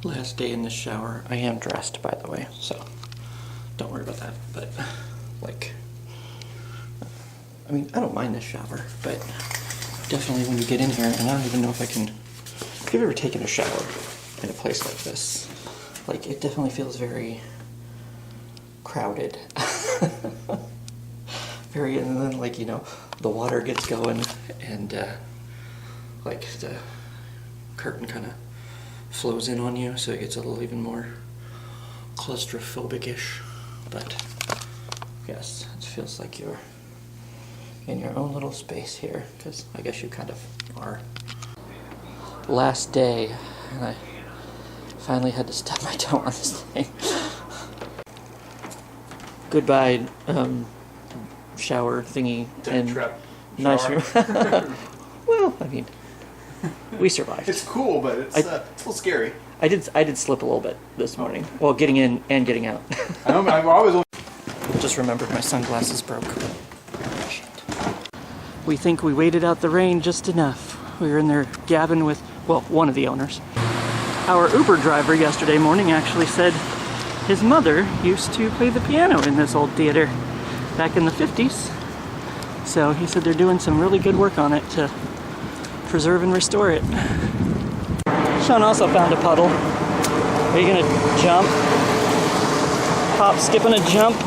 Last day in the shower. I am dressed, by the way, so don't worry about that. But, like, I mean, I don't mind this shower, but definitely when you get in here, and I don't even know if I can... If you've ever taken a shower in a place like this, like, it definitely feels very crowded. Very, and then, like, you know, the water gets going, and, like, the curtain kind of flows in on you, so it gets a little even more claustrophobic-ish. But yes, it feels like you're in your own little space here, because I guess you kind of are. Last day, and I finally had to stub my toe on this thing. Goodbye, shower thingy and nice room. Well, I mean, we survived. It's cool, but it's a little scary. I did slip a little bit this morning. Well, getting in and getting out. I've always just remembered my sunglasses broke. Shit. We think we waited out the rain just enough. We were in there gabbing with, well, one of the owners. Our Uber driver yesterday morning actually said his mother used to play the piano in this old theater back in the 50s. So he said they're doing some really good work on it to preserve and restore it. Shawn also found a puddle. Are you gonna jump? Hop, skip, and a jump.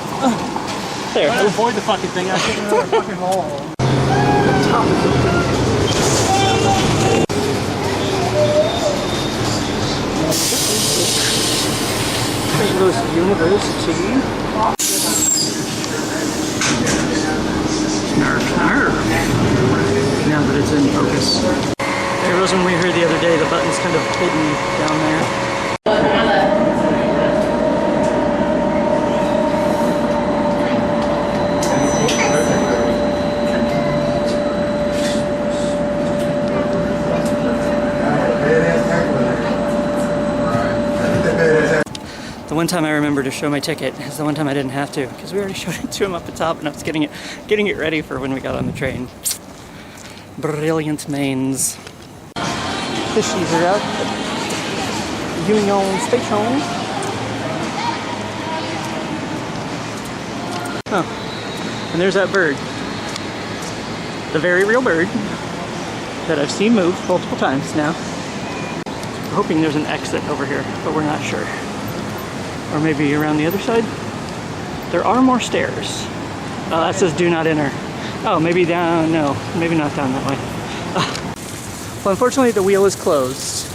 There. I'm gonna avoid the fucking thing. I think another fucking hole. Top is open. St. Louis University. Now that it's in focus. There was when we heard the other day, the button's kind of hidden down there. The one time I remember to show my ticket is the one time I didn't have to, because we already showed it to him up the top, and I was getting it ready for when we got on the train. Brilliant mains. Fishies are out at Union Station. Oh, and there's that bird. The very real bird that I've seen move multiple times now. I'm hoping there's an exit over here, but we're not sure. Or maybe around the other side. There are more stairs. Oh, that says do not enter. Oh, maybe down, no, maybe not down that way. Well, unfortunately the wheel is closed.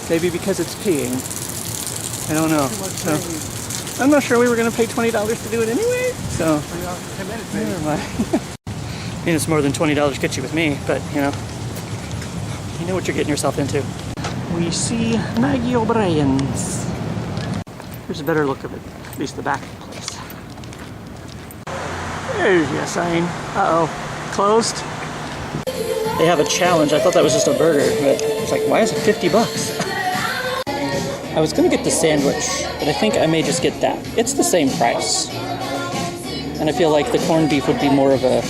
Maybe because it's peeing. I don't know. So, I'm not sure we were going to pay $20 to do it anyway, so never mind. I mean, it's more than $20 to get you with me, but you know what you're getting yourself into. We see Maggie O'Brien's. Here's a better look of it, at least the back of the place. There's your sign. Uh-oh, closed. They have a challenge. I thought that was just a burger, but it's like, why is it 50 bucks? I was gonna get the sandwich, but I think I may just get that. It's the same price. And I feel like the corned beef would be more of a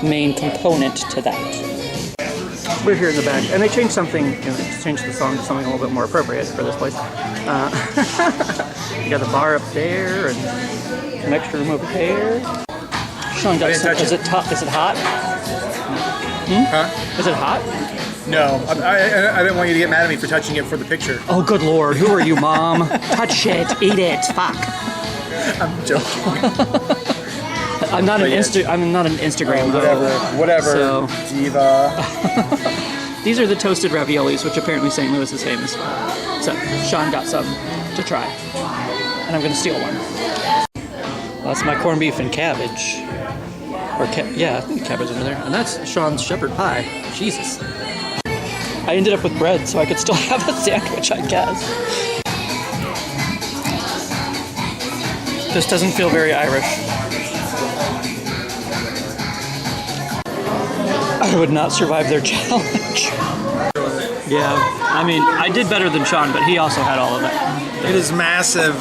main component to that. We're here in the back, and they changed something, changed the song to something a little bit more appropriate for this place. You got the bar up there, and some extra room over there. Shawn got some, is it hot? Huh? Is it hot? No, I didn't want you to get mad at me for touching it for the picture. Oh, good lord, who are you, Mom? Touch it, eat it, fuck. I'm joking. I'm not an Instagram. Oh, whatever. So. Diva. These are the toasted raviolis, which apparently St. Louis is famous for. So Shawn got some to try, and I'm gonna steal one. That's my corned beef and cabbage. Or yeah, I think cabbage under there. And that's Shawn's shepherd pie. Jesus. I ended up with bread, so I could still have a sandwich, I guess. This doesn't feel very Irish. I would not survive their challenge. Yeah, I mean, I did better than Shawn, but he also had all of it. It is massive.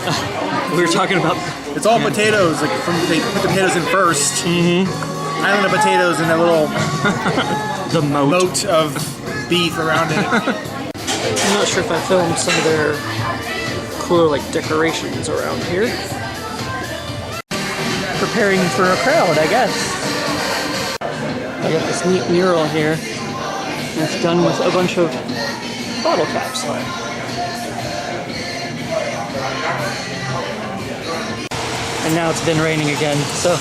We were talking about... It's all potatoes. Like they put the potatoes in first. Mm-hmm. Island of potatoes and a little the moat of beef around it. I'm not sure if I filmed some of their cooler like decorations around here. Preparing for a crowd, I guess. I got this neat mural here. And it's done with a bunch of bottle caps. And now it's been raining again, so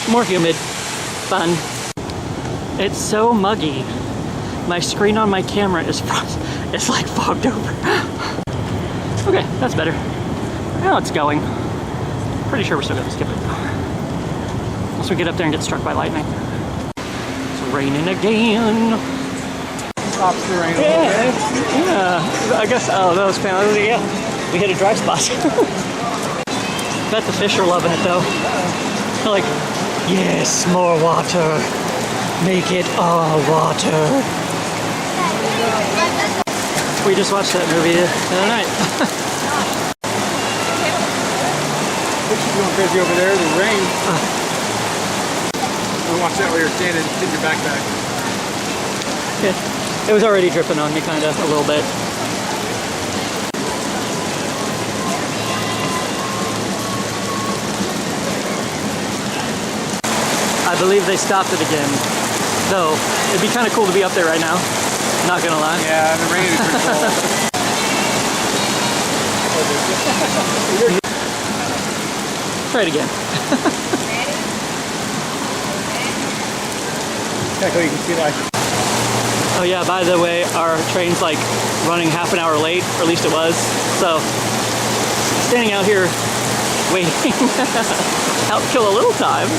more humid. Fun. It's so muggy. My screen on my camera is it's like fogged over. Okay, that's better. Now it's going. Pretty sure we're still gonna skip it though. Unless we get up there and get struck by lightning. It's raining again. Stops the rain. Yeah, I guess, oh, that was kind of, yeah. We hit a dry spot. Bet the fish are loving it though. They're like, yes, more water. Make it all water. We just watched that movie the other night. She's going crazy over there, the rain. Don't watch that while you're standing, get your backpack. Yeah. It was already dripping on me kind of a little bit. I believe they stopped it again. Though, it'd be kind of cool to be up there right now. Not gonna lie. Yeah, the rain is pretty cool. Try it again. Yeah, so you can see like. Oh yeah, by the way, our train's like running half an hour late, or at least it was. So, standing out here waiting helped kill a little time.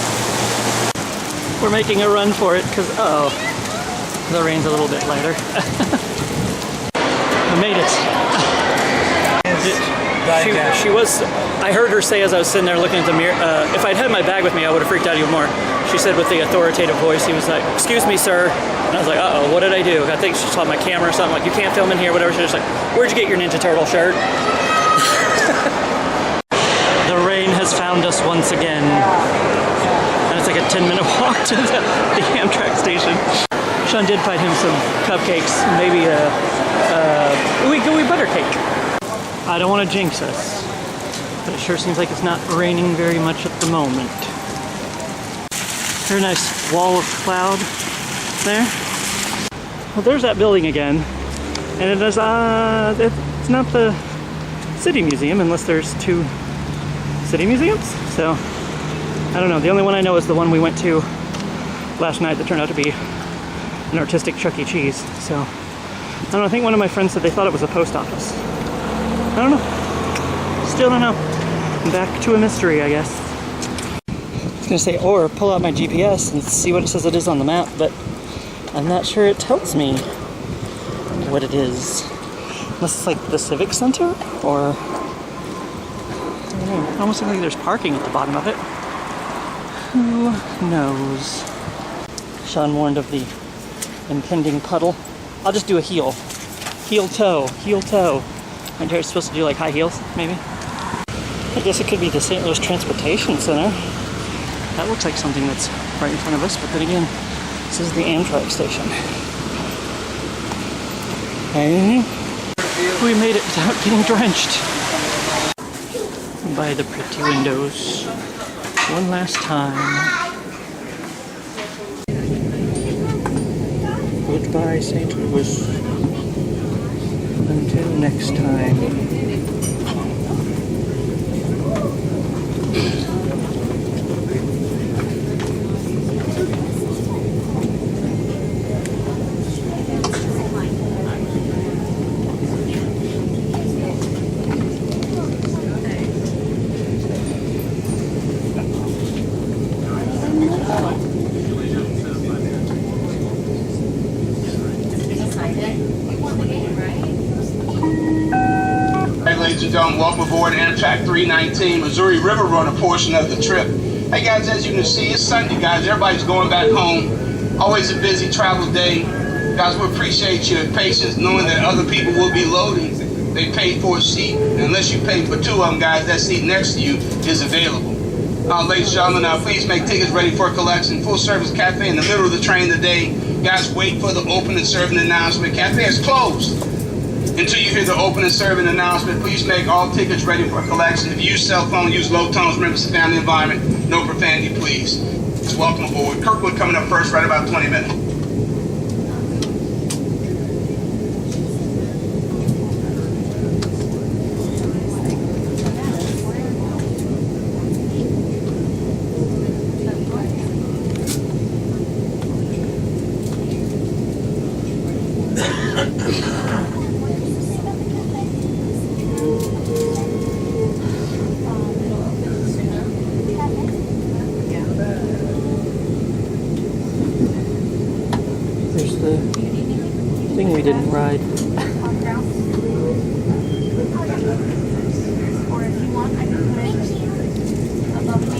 We're making a run for it because, oh, the rain's a little bit lighter. I made it. She was, I heard her say as I was sitting there looking at the mirror, if I'd had my bag with me, I would have freaked out even more. She said with the authoritative voice, he was like, excuse me, sir. And I was like, uh-oh, what did I do? I think she saw my camera or something, like, you can't film in here, whatever. She was like, where'd you get your Ninja Turtle shirt? The rain has found us once again. And it's like a 10-minute walk to the Amtrak station. Shawn did find him some cupcakes, maybe a gooey butter cake. I don't want to jinx us, but it sure seems like it's not raining very much at the moment. Very nice wall of cloud there. Well, there's that building again, and it is it's not the city museum unless there's two city museums. So I don't know. The only one I know is the one we went to last night that turned out to be an artistic Chuck E. Cheese. So I don't know. I think one of my friends said they thought it was a post office. I don't know. Still don't know. Back to a mystery, I guess. I was gonna say, or pull out my GPS and see what it says it is on the map, but I'm not sure it tells me what it is. Unless it's like the Civic Center, or I don't know. It almost looks like there's parking at the bottom of it. Who knows? Shawn warned of the impending puddle. I'll just do a heel. Heel toe. Aren't you supposed to do like high heels, maybe? I guess it could be the St. Louis Transportation Center. That looks like something that's right in front of us, but then again, this is the Amtrak station. And we made it without getting drenched. By the pretty windows. One last time. Goodbye, St. Louis. Until next time. Ladies and gentlemen, welcome aboard Amtrak 319 Missouri River Run, a portion of the trip. Hey guys, as you can see, it's Sunday, guys. Everybody's going back home. Always a busy travel day. Guys, we appreciate your patience, knowing that other people will be loading. They paid for a seat. And unless you pay for two of them, guys, that seat next to you is available. Ladies and gentlemen, please make tickets ready for collection. Full service cafe in the middle of the train today. Guys, wait for the open and serving announcement. Cafe is closed Until you hear the opening serving announcement, please make all tickets ready for collection. If you use cell phone, use low tones. Remember, it's a family environment. No profanity, please. Welcome aboard. Kirkwood coming up first, right about 20 minutes. There's the thing we didn't ride. Or if you want, I can put it above me.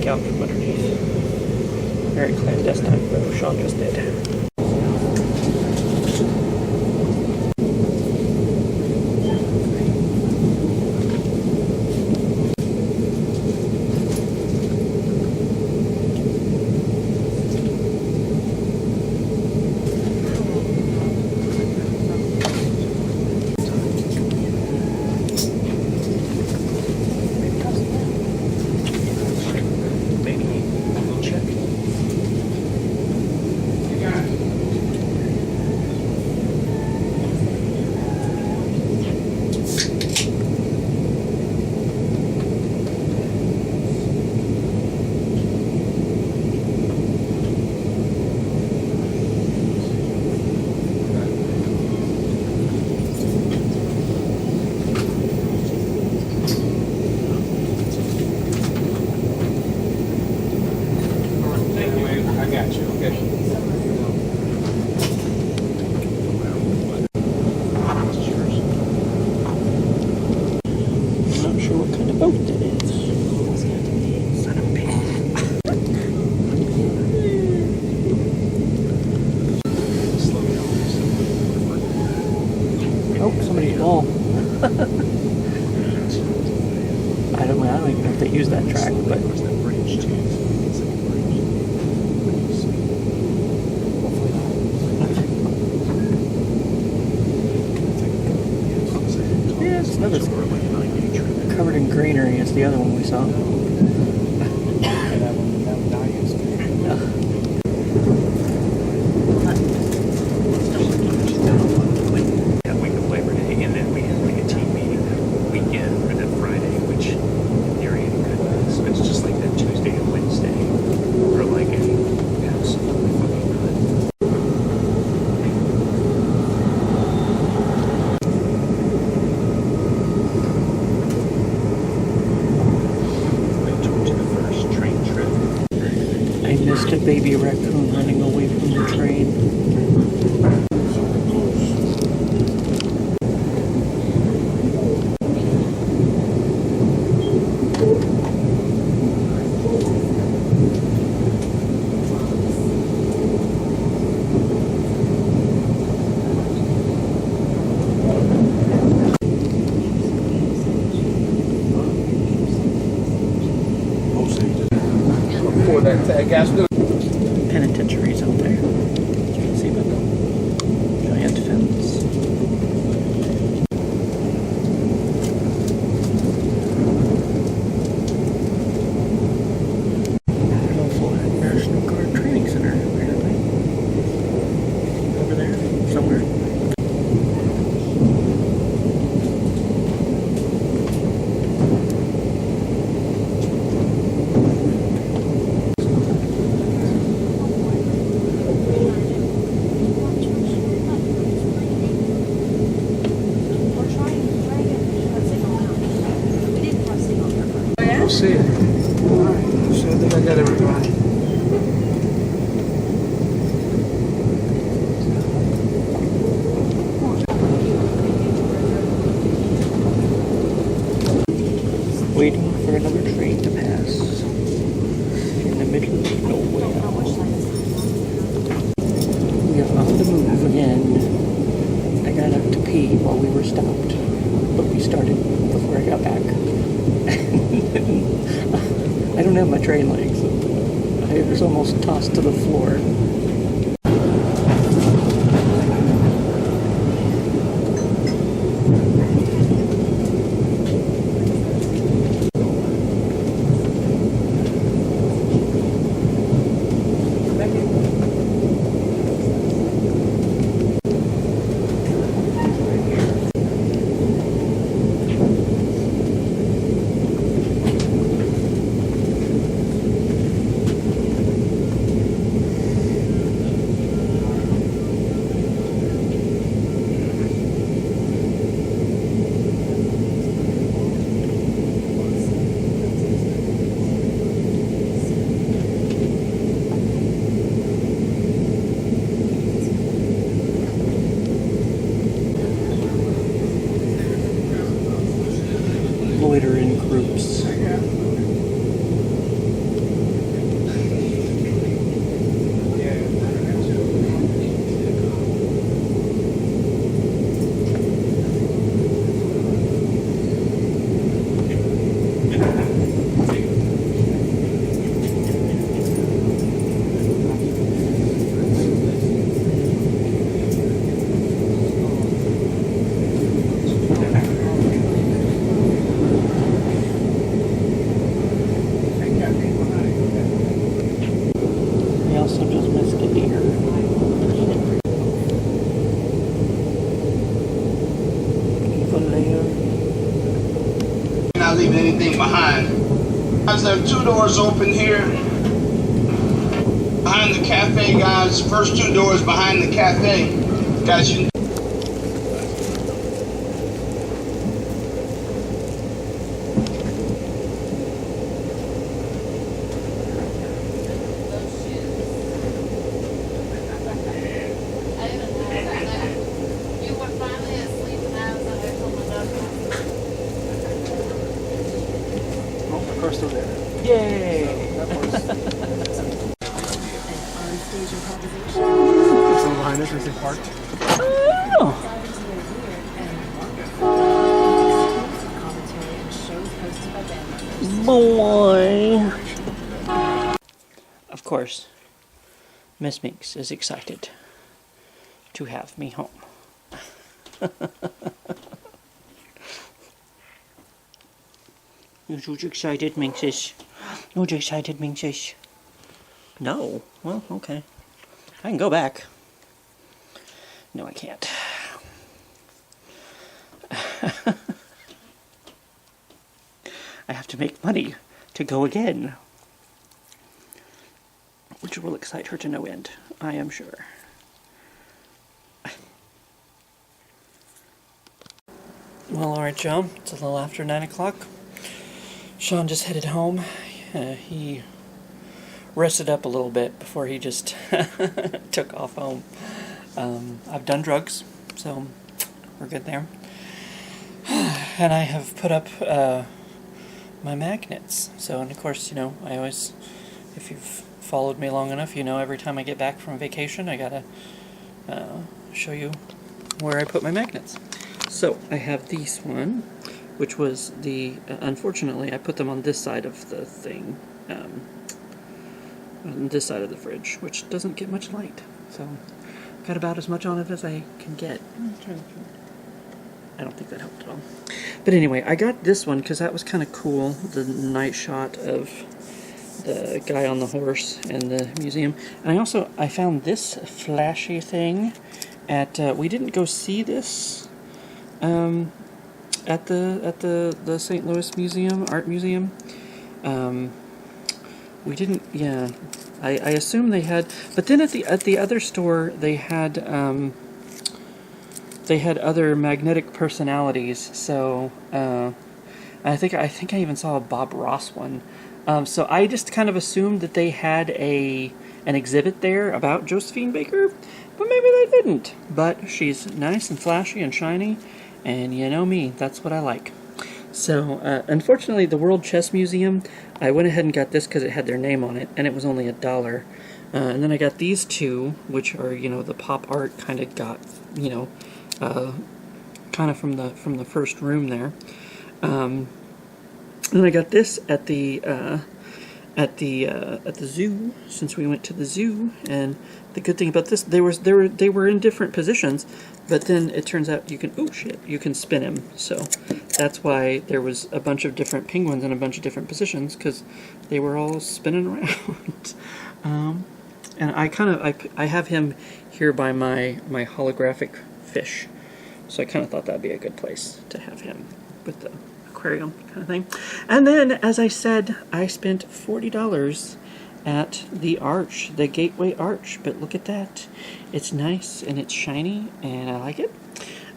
out from underneath. Very clandestine, though Shawn just did. I don't even know if they use that track, but yeah, it's another covered in greenery as the other one we saw. A baby raccoon running away from the train. For that gas. Penitentiaries out there. As you can see by the giant fence. There's also a National Guard Training Center, apparently. Over there, somewhere. See it. Alright, so I think I got everybody. Waiting for another train to pass in the middle of nowhere. We are on the move again. I got up to pee while we were stopped, but we started before I got back. I don't have my train legs. I was almost tossed to the floor. guys, there are 2 doors open here. Behind the cafe, guys. First 2 doors behind the cafe. Guys, you Of course they're there. Yay! Someone behind us, we say parked. Oh. Boy. Of course, Miss Minx is excited to have me home. Who's excited, Minxes? Who's excited, Minxes? No. Well, okay. I can go back. No, I can't. I have to make money to go again. Which will excite her to no end, I am sure. Well, alright, Joe. It's a little after 9 o'clock. Shawn just headed home. He rested up a little bit before he just took off home. I've done drugs, so we're good there. And I have put up my magnets. So, and of course, you know, I always, if you've followed me long enough, you know every time I get back from vacation, I gotta show you where I put my magnets. So, I have this one, which was the, unfortunately, I put them on this side of the thing, on this side of the fridge, which doesn't get much light. So, got about as much on it as I can get. I don't think that helped at all. But anyway, I got this one because that was kind of cool, the night shot of the guy on the horse in the museum. And I found this flashy thing at, we didn't go see this at the St. Louis Museum, Art Museum. We didn't, yeah. I assume they had, but then at the other store they had other magnetic personalities. So I think I even saw a Bob Ross one. So I just kind of assumed that they had an exhibit there about Josephine Baker, but maybe they didn't. But she's nice and flashy and shiny, and you know me, that's what I like. So, unfortunately, the World Chess Museum, I went ahead and got this because it had their name on it, and it was only $1. And then I got these two, which are, you know, the pop art kind of got, you know, kind of from the first room there. And then I got this at the zoo, since we went to the zoo. And the good thing about this, they were in different positions, but then it turns out you can spin him. So that's why there was a bunch of different penguins in a bunch of different positions, because they were all spinning around. And I have him here by my holographic fish, so I kind of thought that'd be a good place to have him with the aquarium kind of thing. And then, as I said, I spent $40 at the arch, the Gateway Arch. But look at that. It's nice and it's shiny and I like it.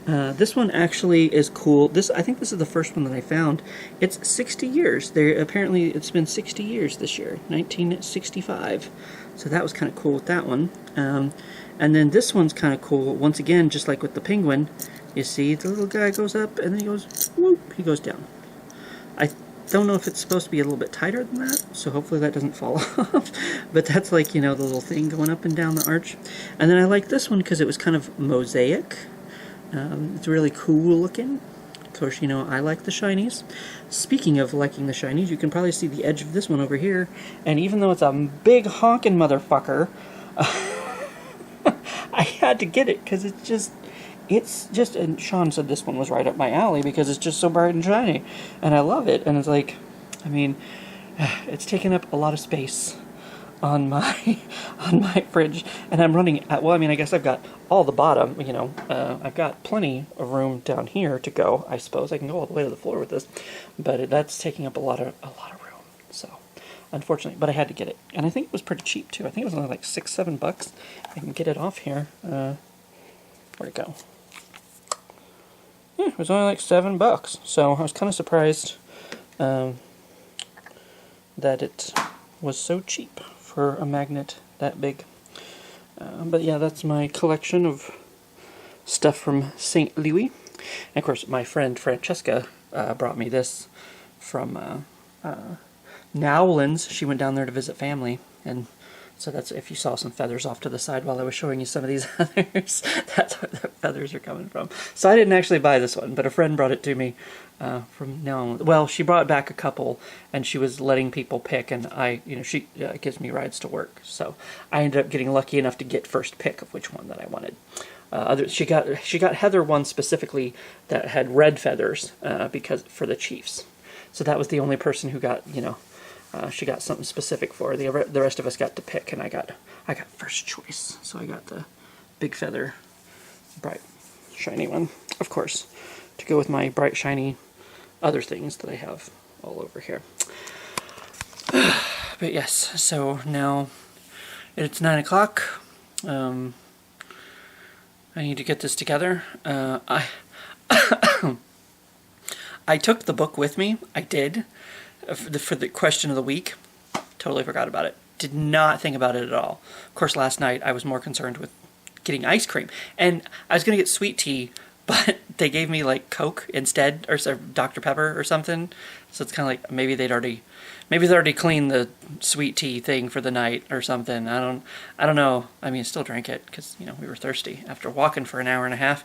This one actually is cool. I think this is the first one that I found. It's 60 years. Apparently it's been 60 years this year, 1965. So that was kind of cool with that one. And then this one's kind of cool. Once again, just like with the penguin, you see the little guy goes up and then he goes, whoop, he goes down. I don't know if it's supposed to be a little bit tighter than that, so hopefully that doesn't fall off. But that's like, you know, the little thing going up and down the arch. And then I like this one because it was kind of mosaic. It's really cool looking. Of course, you know, I like the shinies. Speaking of liking the shinies, you can probably see the edge of this one over here. And even though it's a big honking motherfucker, I had to get it because it's just, and Shawn said this one was right up my alley because it's just so bright and shiny. And I love it. And it's like, I mean, it's taking up a lot of space on my fridge, and I'm running at, well, I mean, I guess I've got all the bottom, you know, I've got plenty of room down here to go. I suppose I can go all the way to the floor with this, but that's taking up a lot of room. So unfortunately, but I had to get it. And I think it was pretty cheap, too. I think it was only like $6-7. I can get it off here. Where'd it go? Yeah, it was only like $7. So I was kind of surprised that it was so cheap for a magnet that big. But yeah, that's my collection of stuff from St. Louis. And of course, my friend Francesca brought me this from Nowlands. She went down there to visit family, and so that's, if you saw some feathers off to the side while I was showing you some of these others, that's where the feathers are coming from. So I didn't actually buy this one, but a friend brought it to me from Nowlands. Well, she brought back a couple, and she was letting people pick, and she gives me rides to work, so I ended up getting lucky enough to get first pick of which one that I wanted. She got Heather one specifically that had red feathers because for the Chiefs. So that was the only person who got, she got something specific for her. The rest of us got to pick, and I got first choice. So I got the big feather, bright, shiny one, of course, to go with my bright, shiny other things that I have all over here. But yes, so now it's 9 o'clock. I need to get this together. I took the book with me. I did. For the question of the week. Totally forgot about it. Did not think about it at all. Of course, last night I was more concerned with getting ice cream. And I was going to get sweet tea, but they gave me like Coke instead, or Dr. Pepper or something. So it's kind of like maybe they'd already cleaned the sweet tea thing for the night or something. I don't know. I mean, I still drank it because, we were thirsty after walking for an hour and a half,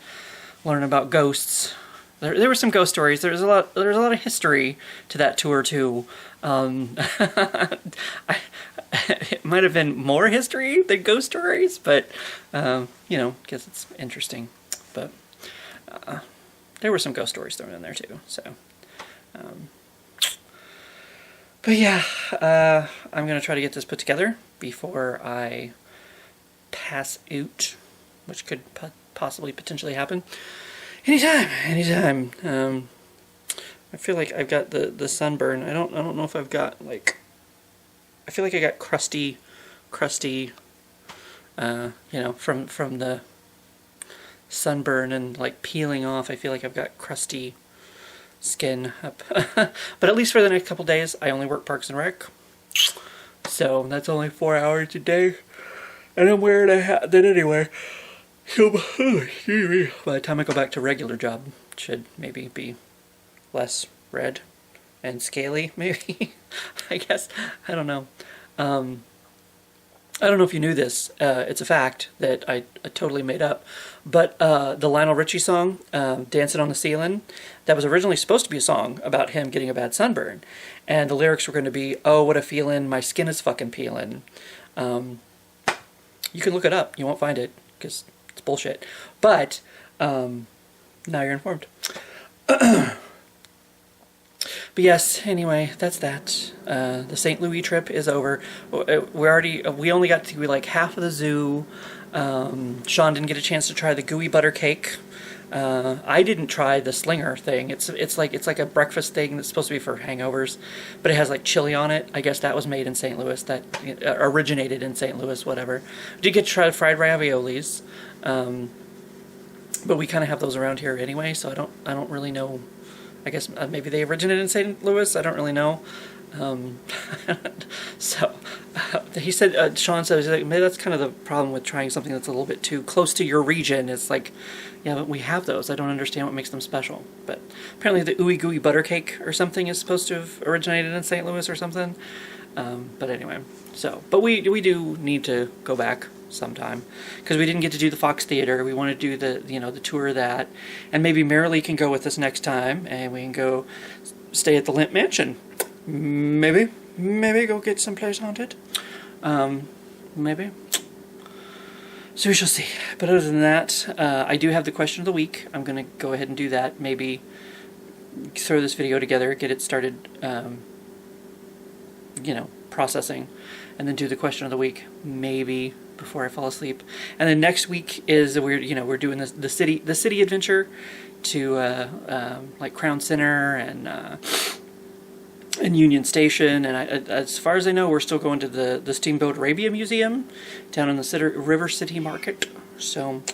learning about ghosts. There were some ghost stories. There's a lot of history to that tour too. It might have been more history than ghost stories, but guess it's interesting. But there were some ghost stories thrown in there too. So, but yeah, I'm gonna try to get this put together before I pass out, which could possibly potentially happen. Anytime. I feel like I've got the sunburn. I don't know if I've got like. I feel like I got crusty. From the sunburn and like peeling off. I feel like I've got crusty skin up. But at least for the next couple days, I only work Parks and Rec, so that's only 4 hours a day, and I'm wearing a hat then anyway. So, by the time I go back to regular job, it should maybe be less red and scaly, maybe. I guess. I don't know. I don't know if you knew this. It's a fact that I totally made up. But the Lionel Richie song, Dancing on the Ceiling, that was originally supposed to be a song about him getting a bad sunburn. And the lyrics were going to be, oh, what a feeling, my skin is fucking peeling. You can look it up. You won't find it, because it's bullshit. But now you're informed. But yes, anyway, that's that. The St. Louis trip is over. We only got to like half of the zoo. Shawn didn't get a chance to try the gooey butter cake. I didn't try the slinger thing. It's like a breakfast thing that's supposed to be for hangovers, but it has like chili on it. I guess that was made in St. Louis. That originated in St. Louis. Whatever. Did get to try fried raviolis, but we kind of have those around here anyway. So I don't really know. I guess maybe they originated in St. Louis. I don't really know. So he said, Shawn said, maybe that's kind of the problem with trying something that's a little bit too close to your region. It's like, yeah, but we have those. I don't understand what makes them special. But apparently the ooey gooey butter cake or something is supposed to have originated in St. Louis or something. But anyway, but we do need to go back sometime because we didn't get to do the Fox Theater. We want to do the tour of that, and maybe Marilee can go with us next time, and we can go stay at the Limp Mansion. Maybe go get someplace haunted. Maybe. So we shall see. But other than that, I do have the question of the week. I'm going to go ahead and do that. Maybe throw this video together, get it started, processing, and then do the question of the week. Maybe before I fall asleep. And then next week is we're doing the city adventure to like Crown Center and in Union Station, and as far as I know, we're still going to the Steamboat Arabia Museum down in the River City Market. So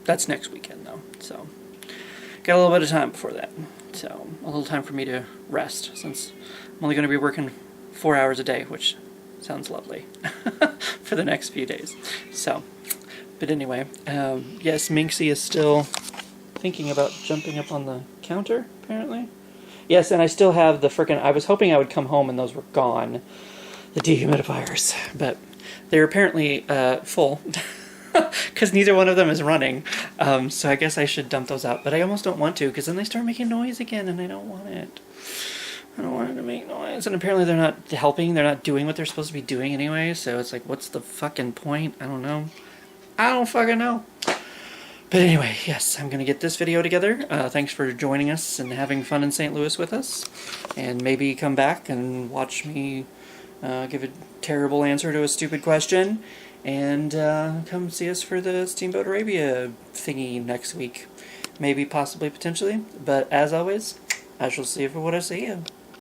that's next weekend, though. So got a little bit of time before that. So a little time for me to rest, since I'm only going to be working 4 hours a day, which sounds lovely for the next few days. So, but anyway, yes, Minxie is still thinking about jumping up on the counter, apparently. Yes, and I still have the frickin'... I was hoping I would come home and those were gone, the dehumidifiers, but they're apparently full, because neither one of them is running, so I guess I should dump those out, but I almost don't want to, because then they start making noise again, and I don't want it. I don't want it to make noise, and apparently they're not helping, they're not doing what they're supposed to be doing anyway, so it's like, what's the fucking point? I don't know. I don't fucking know. But anyway, yes, I'm going to get this video together. Thanks for joining us and having fun in St. Louis with us. And maybe come back and watch me give a terrible answer to a stupid question. And come see us for the Steamboat Arabia thingy next week. Maybe, possibly, potentially. But as always, I shall see you for what I see you.